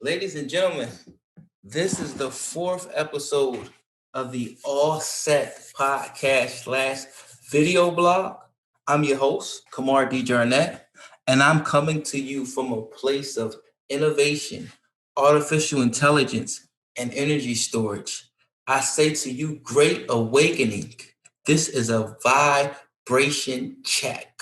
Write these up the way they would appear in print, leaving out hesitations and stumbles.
Ladies and gentlemen, this is the fourth episode of the ALSET podcast slash video blog. I'm your host, Kamar D. Jarnett, and I'm coming to you from a place of innovation, artificial intelligence, and energy storage. I say to you, great awakening. This is a vibration check.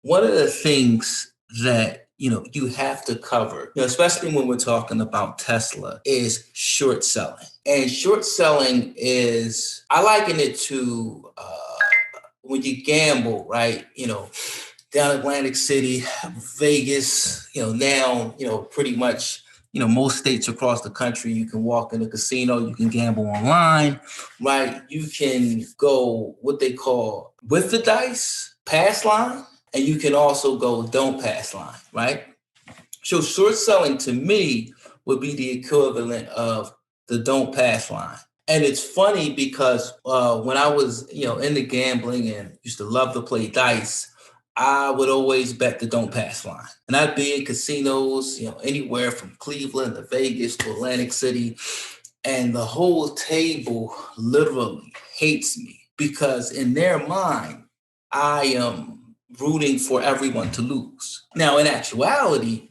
One of the things that you have to cover, especially when we're talking about Tesla, is short selling. And short selling is, I liken it to when you gamble, right? Down Atlantic City, Vegas, now, pretty much, most states across the country, you can walk in a casino, you can gamble online, right? You can go what they call with the dice, pass line, and you can also go don't pass line, right? So short selling to me would be the equivalent of the don't pass line. And it's funny because when I was, into gambling and used to love to play dice, I would always bet the don't pass line. And I'd be in casinos, anywhere from Cleveland to Vegas to Atlantic City. And the whole table literally hates me because in their mind, I am rooting for everyone to lose. Now, in actuality,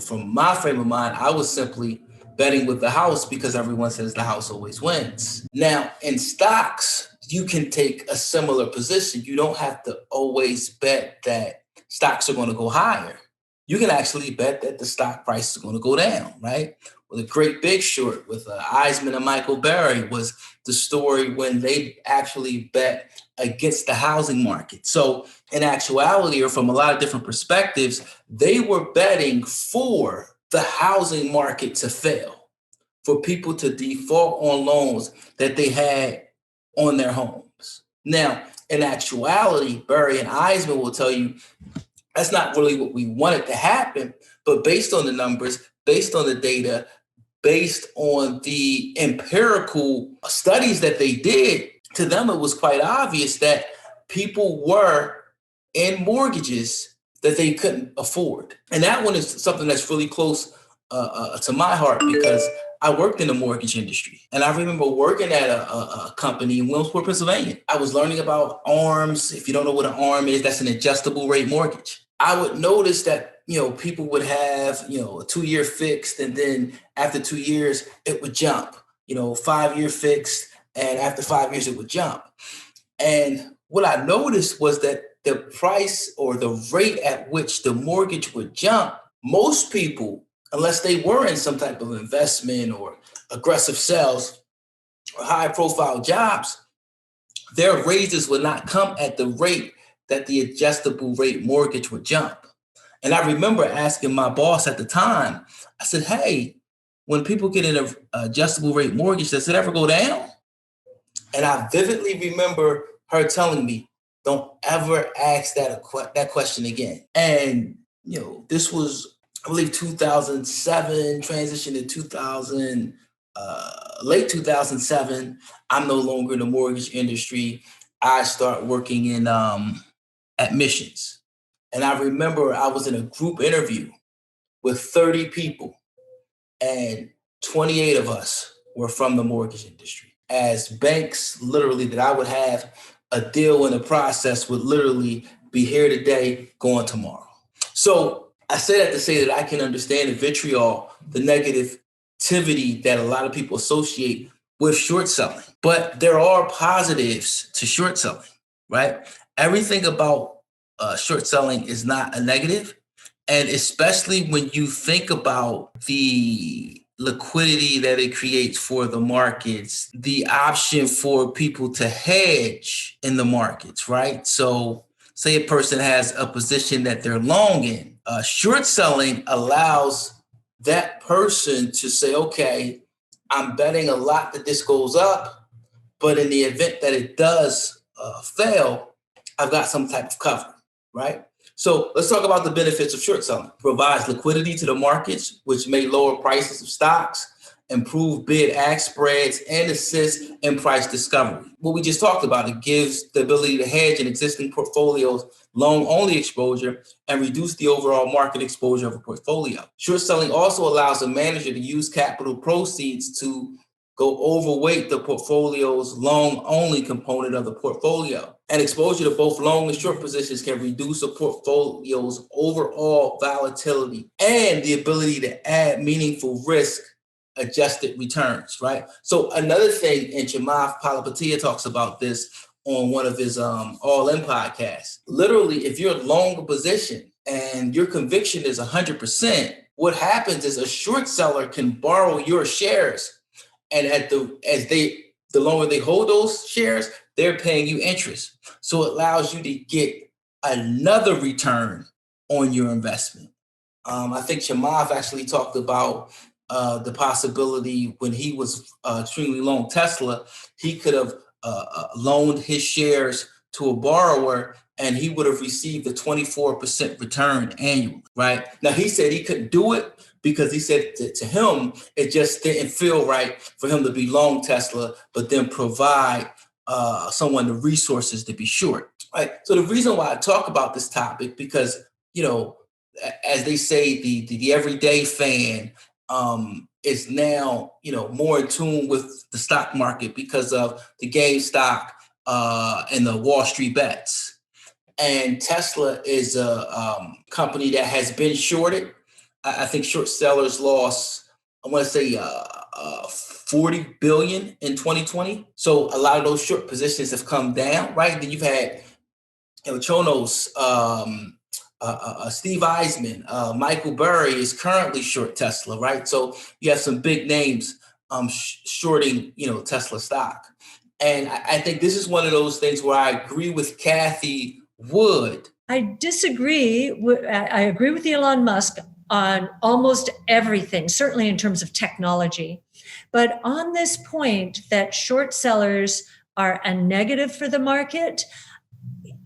from my frame of mind, I was simply betting with the house because everyone says the house always wins. Now, in stocks, you can take a similar position. You don't have to always bet that stocks are going to go higher. You can actually bet that the stock price is going to go down, right? Well, the Great Big Short with Eisman and Michael Burry was the story when they actually bet against the housing market. So in actuality, or from a lot of different perspectives, they were betting for the housing market to fail, for people to default on loans that they had on their homes. Now, in actuality, Burry and Eisman will tell you that's not really what we wanted to happen, but based on the numbers, based on the data, based on the empirical studies that they did, to them it was quite obvious that people were in mortgages that they couldn't afford. And that one is something that's really close to my heart because I worked in the mortgage industry. And I remember working at a company in Williamsport, Pennsylvania. I was learning about ARMs. If you don't know what an ARM is, that's an adjustable rate mortgage. I would notice that, people would have, a 2-year fixed, and then after 2 years, it would jump, 5-year fixed, and after 5 years, it would jump. And what I noticed was that the price or the rate at which the mortgage would jump, most people, unless they were in some type of investment or aggressive sales or high profile jobs, their raises would not come at the rate that the adjustable rate mortgage would jump. And I remember asking my boss at the time, I said, hey, when people get an adjustable rate mortgage, does it ever go down? And I vividly remember her telling me, don't ever ask that question again. And, this was, I believe, 2007, transition to 2000, late 2007. I'm no longer in the mortgage industry. I start working in admissions. And I remember I was in a group interview with 30 people, and 28 of us were from the mortgage industry. As banks, literally, that I would have a deal in the process would literally be here today, gone tomorrow. So I say that to say that I can understand the vitriol, the negativity that a lot of people associate with short selling. But there are positives to short selling, right? Everything about short selling is not a negative. And especially when you think about the liquidity that it creates for the markets, the option for people to hedge in the markets, right? So say a person has a position that they're long in. Short selling allows that person to say, okay, I'm betting a lot that this goes up, but in the event that it does fail, I've got some type of cover, right? So let's talk about the benefits of short selling. Provides liquidity to the markets, which may lower prices of stocks improve bid-ask spreads, and assist in price discovery. What we just talked about, it gives the ability to hedge an existing portfolio's long-only exposure and reduce the overall market exposure of a portfolio. Short selling also allows a manager to use capital proceeds to go overweight the portfolio's long-only component of the portfolio. And exposure to both long and short positions can reduce a portfolio's overall volatility and the ability to add meaningful risk-adjusted returns, right? So another thing, and Chamath Palihapitiya talks about this on one of his All In podcasts. Literally, if you're long a position and your conviction is 100%, what happens is a short seller can borrow your shares, and the longer they hold those shares, they're paying you interest. So it allows you to get another return on your investment. I think Chamath actually talked about the possibility when he was extremely long Tesla, he could have loaned his shares to a borrower and he would have received a 24% return annually, right? Now, he said he couldn't do it because he said to him, it just didn't feel right for him to be long Tesla, but then provide someone the resources to be short, right? So the reason why I talk about this topic, because, as they say, the everyday fan is now, more in tune with the stock market because of the GameStop and the Wall Street bets. And Tesla is a company that has been shorted. I think short sellers lost, I want to say 40 billion in 2020. So a lot of those short positions have come down, right? Then you've had Chonos, Steve Eisman, Michael Burry is currently short Tesla, right? So you have some big names shorting, Tesla stock. And I think this is one of those things where I agree with Kathy Wood. I disagree. I agree with Elon Musk on almost everything, certainly in terms of technology. But on this point that short sellers are a negative for the market,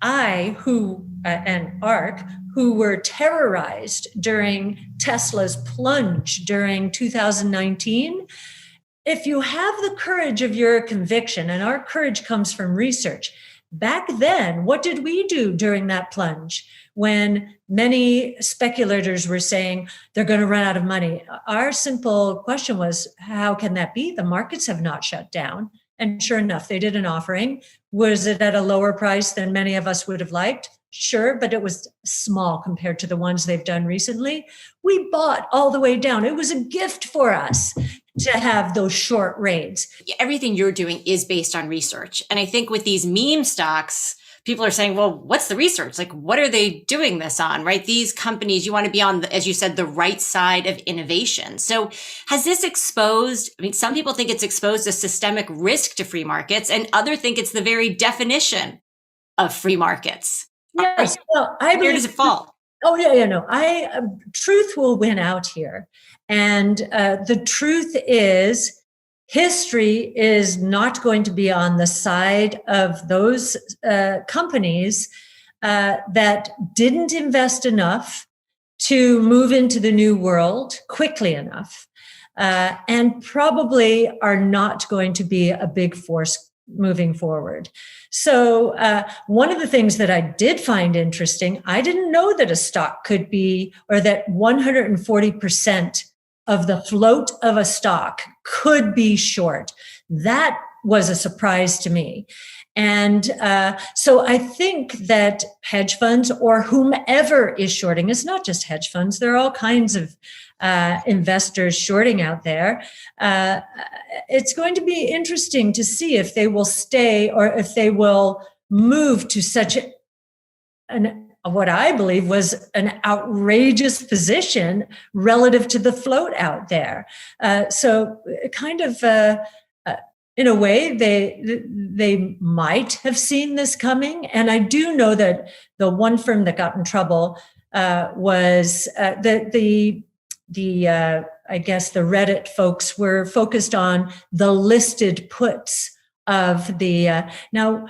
and ARK, who were terrorized during Tesla's plunge during 2019, if you have the courage of your conviction, and our courage comes from research, back then, what did we do during that plunge when many speculators were saying they're going to run out of money? Our simple question was, how can that be? The markets have not shut down. And sure enough, they did an offering. Was it at a lower price than many of us would have liked? Sure, but it was small compared to the ones they've done recently. We bought all the way down. It was a gift for us to have those short raids. Everything you're doing is based on research. And I think with these meme stocks, people are saying, well, what's the research? Like, what are they doing this on, right? These companies, you want to be on, as you said, the right side of innovation. So has this exposed, some people think it's exposed a systemic risk to free markets, and others think it's the very definition of free markets. Yes. Well, where does it fall? Oh, yeah, no. Truth will win out here. And the truth is, history is not going to be on the side of those companies that didn't invest enough to move into the new world quickly enough, and probably are not going to be a big force moving forward. So one of the things that I did find interesting, I didn't know that a stock could be, or that 140% of the float of a stock could be short. That was a surprise to me. And so I think that hedge funds, or whomever is shorting, it's not just hedge funds, there are all kinds of investors shorting out there. It's going to be interesting to see if they will stay or if they will move to such what I believe was an outrageous position relative to the float out there. So kind of, in a way, they might have seen this coming. And I do know that the one firm that got in trouble was I guess the Reddit folks were focused on the listed puts of the, now,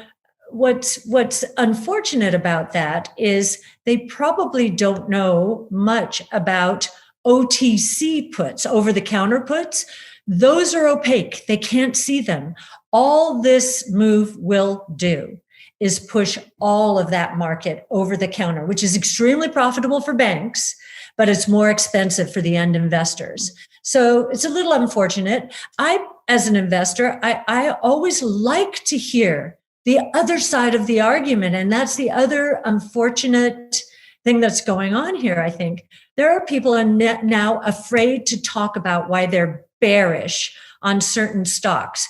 what's unfortunate about that is they probably don't know much about OTC puts, over-the-counter puts. Those are opaque. They can't see them. All this move will do is push all of that market over the counter, which is extremely profitable for banks, but it's more expensive for the end investors. So it's a little unfortunate. As an investor, I always like to hear the other side of the argument. And that's the other unfortunate thing that's going on here, I think. There are people now afraid to talk about why they're bearish on certain stocks.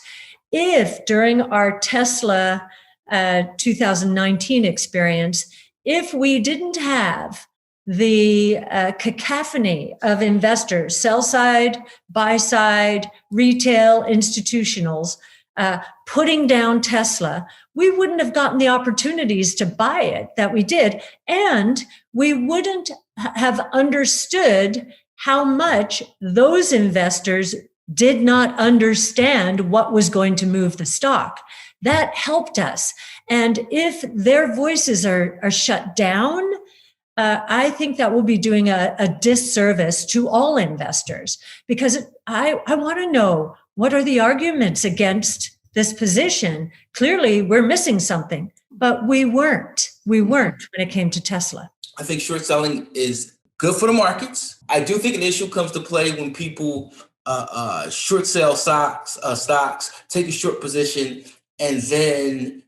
If during our Tesla 2019 experience, if we didn't have the cacophony of investors, sell side, buy side, retail, institutionals, putting down Tesla, we wouldn't have gotten the opportunities to buy it that we did. And we wouldn't have understood how much those investors did not understand what was going to move the stock. That helped us. And if their voices are shut down, I think that will be doing a disservice to all investors, because I want to know, what are the arguments against this position? Clearly, we're missing something, but we weren't when it came to Tesla. I think short selling is good for the markets. I do think an issue comes to play when people short sell stocks, take a short position, and then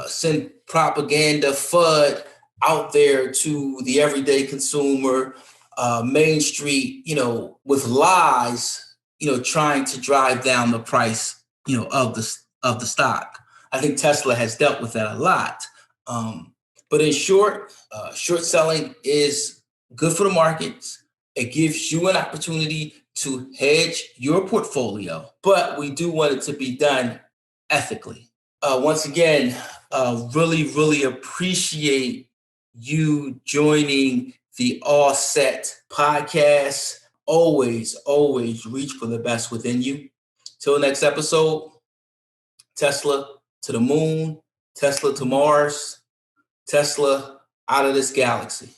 send propaganda, FUD out there to the everyday consumer, Main Street, with lies, trying to drive down the price, of the stock. I think Tesla has dealt with that a lot. But in short, short selling is good for the markets. It gives you an opportunity to hedge your portfolio, but we do want it to be done ethically. Once again, really, really appreciate you joining the ALSET podcast. Always, always reach for the best within you. Till next episode, Tesla to the moon, Tesla to Mars, Tesla out of this galaxy.